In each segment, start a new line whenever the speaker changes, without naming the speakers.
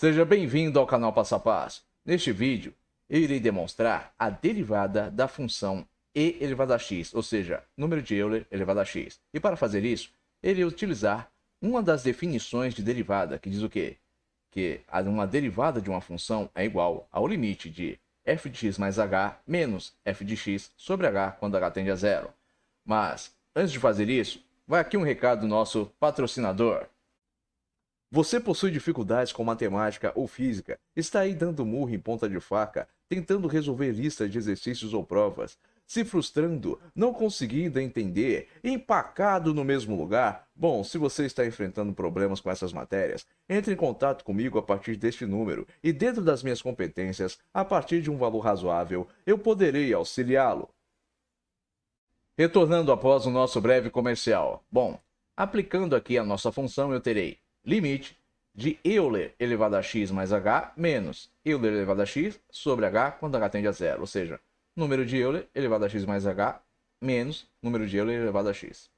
Seja bem-vindo ao canal Passo a Passo. Neste vídeo, eu irei demonstrar a derivada da função e elevado a x, ou seja, número de Euler elevado a x. E para fazer isso, eu irei utilizar uma das definições de derivada, que diz o quê? Que uma derivada de uma função é igual ao limite de f de x mais h menos f de x sobre h quando h tende a zero. Mas, antes de fazer isso, vai aqui um recado do nosso patrocinador. Você possui dificuldades com matemática ou física, está aí dando murro em ponta de faca, tentando resolver listas de exercícios ou provas, se frustrando, não conseguindo entender, empacado no mesmo lugar? Bom, se você está enfrentando problemas com essas matérias, entre em contato comigo a partir deste número e dentro das minhas competências, a partir de um valor razoável, eu poderei auxiliá-lo. Retornando após o nosso breve comercial. Bom, aplicando aqui a nossa função, eu terei limite de Euler elevado a x mais h menos Euler elevado a x sobre h quando h tende a zero. Ou seja, número de Euler elevado a x mais h menos número de Euler elevado a x.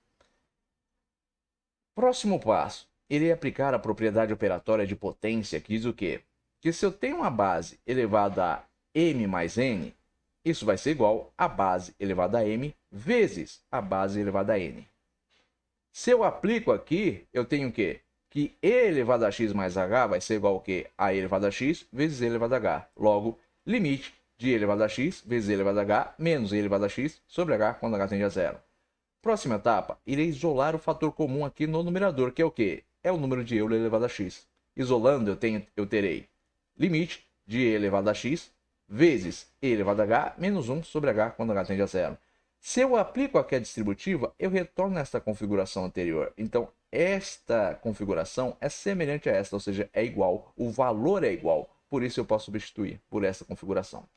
Próximo passo, irei aplicar a propriedade operatória de potência, que diz o quê? Que se eu tenho uma base elevada a m mais n, isso vai ser igual a base elevada a m vezes a base elevada a n. Se eu aplico aqui, eu tenho o quê? Que e elevado a x mais h vai ser igual ao quê? A e elevado a x vezes e elevado a h. Logo, limite de e elevado a x vezes e elevado a h menos e elevado a x sobre h quando h tende a zero. Próxima etapa, irei isolar o fator comum aqui no numerador, que é o quê? É o número de Euler elevado a x. Isolando, eu terei limite de e elevado a x vezes e elevado a h menos 1 sobre h quando h tende a zero. Se eu aplico aqui a distributiva, eu retorno a esta configuração anterior. Então, esta configuração é semelhante a esta, ou seja, é igual, o valor é igual. Por isso, eu posso substituir por esta configuração.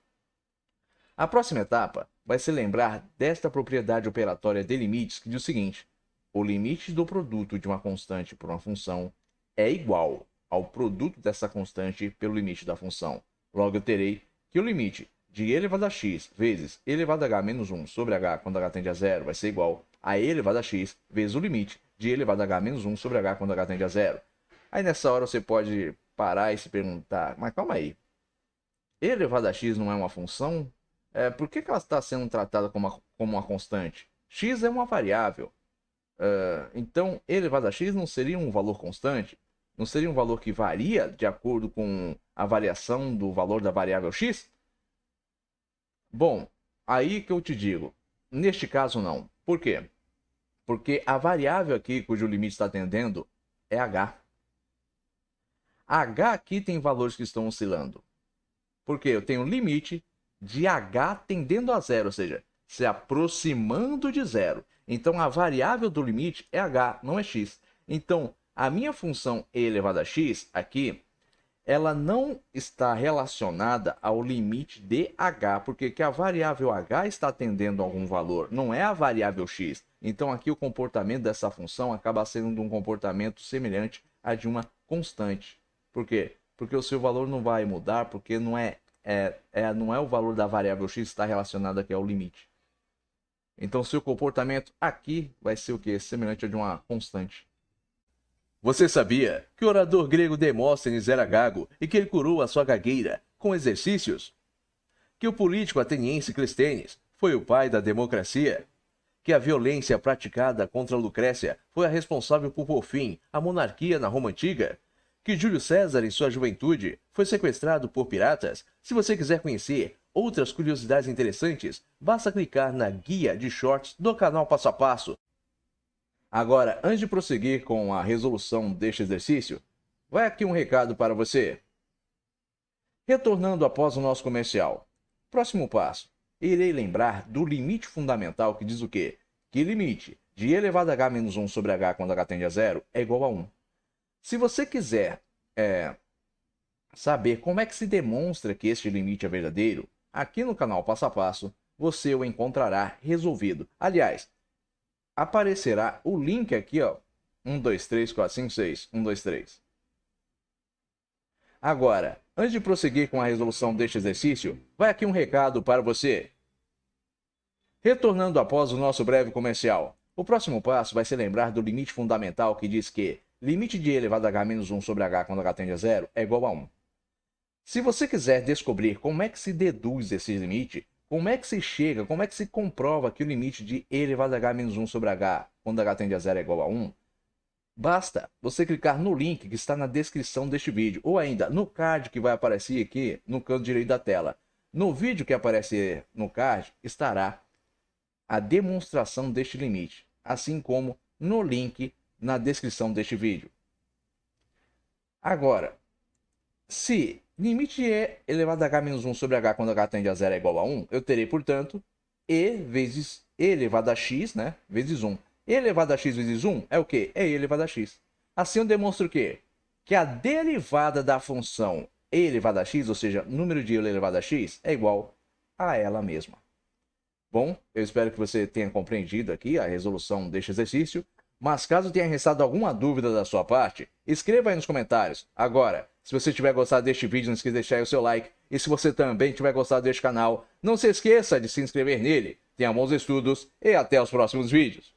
A próxima etapa vai se lembrar desta propriedade operatória de limites, que diz o seguinte: o limite do produto de uma constante por uma função é igual ao produto dessa constante pelo limite da função. Logo, eu terei que o limite de e elevado a x vezes e elevado a h menos 1 sobre h quando h tende a zero vai ser igual a e elevado a x vezes o limite de e elevado a h menos 1 sobre h quando h tende a zero. Aí nessa hora você pode parar e se perguntar, mas calma aí, e elevado a x não é uma função? Por que ela está sendo tratada como uma constante? X é uma variável. Então, e elevado a x não seria um valor constante? Não seria um valor que varia de acordo com a variação do valor da variável x? Bom, aí que eu te digo, neste caso não. Por quê? Porque a variável aqui cujo limite está atendendo é h. H aqui tem valores que estão oscilando. Porque eu tenho limite de h tendendo a zero, ou seja, se aproximando de zero. Então, a variável do limite é h, não é x. Então, a minha função e elevado a x aqui, ela não está relacionada ao limite de h, porque que a variável h está tendendo a algum valor, não é a variável x. Então, aqui o comportamento dessa função acaba sendo um comportamento semelhante a de uma constante. Por quê? Porque o seu valor não vai mudar, porque não é o valor da variável x que está relacionado aqui ao limite. Então, seu comportamento aqui vai ser o quê? Semelhante a de uma constante. Você sabia que o orador grego Demóstenes era gago e que ele curou a sua gagueira com exercícios? Que o político ateniense Clístenes foi o pai da democracia? Que a violência praticada contra Lucrécia foi a responsável por pôr fim à monarquia na Roma Antiga? Que Júlio César, em sua juventude, foi sequestrado por piratas? Se você quiser conhecer outras curiosidades interessantes, basta clicar na guia de shorts do canal Passo a Passo. Agora, antes de prosseguir com a resolução deste exercício, vai aqui um recado para você. Retornando após o nosso comercial. Próximo passo. Irei lembrar do limite fundamental que diz o quê? Que limite de e elevado a h menos 1 sobre h quando h tende a zero é igual a 1. Se você quiser saber como é que se demonstra que este limite é verdadeiro, aqui no canal Passo a Passo, você o encontrará resolvido. Aliás, aparecerá o link aqui, ó, 1, 2, 3, 4, 5, 6, 1, 2, 3. Agora, antes de prosseguir com a resolução deste exercício, vai aqui um recado para você. Retornando após o nosso breve comercial, o próximo passo vai ser lembrar do limite fundamental que diz que limite de e elevado a h menos 1 sobre h quando h tende a zero é igual a 1. Se você quiser descobrir como é que se deduz esse limite, como é que se chega, como é que se comprova que o limite de e elevado a h menos 1 sobre h, quando h tende a 0 é igual a 1, basta você clicar no link que está na descrição deste vídeo, ou ainda no card que vai aparecer aqui no canto direito da tela. No vídeo que aparecer no card estará a demonstração deste limite, assim como no link na descrição deste vídeo. Agora, se limite e elevado a h menos 1 sobre h quando h tende a 0 é igual a 1, eu terei, portanto, e vezes e elevado a x, né, vezes 1. E elevado a x vezes 1 é o quê? É e elevado a x. Assim eu demonstro o quê? Que a derivada da função e elevado a x, ou seja, número de e elevado a x, é igual a ela mesma. Bom, eu espero que você tenha compreendido aqui a resolução deste exercício, mas caso tenha restado alguma dúvida da sua parte, escreva aí nos comentários. Agora, se você tiver gostado deste vídeo, não esqueça de deixar aí o seu like, e se você também tiver gostado deste canal, não se esqueça de se inscrever nele. Tenha bons estudos e até os próximos vídeos.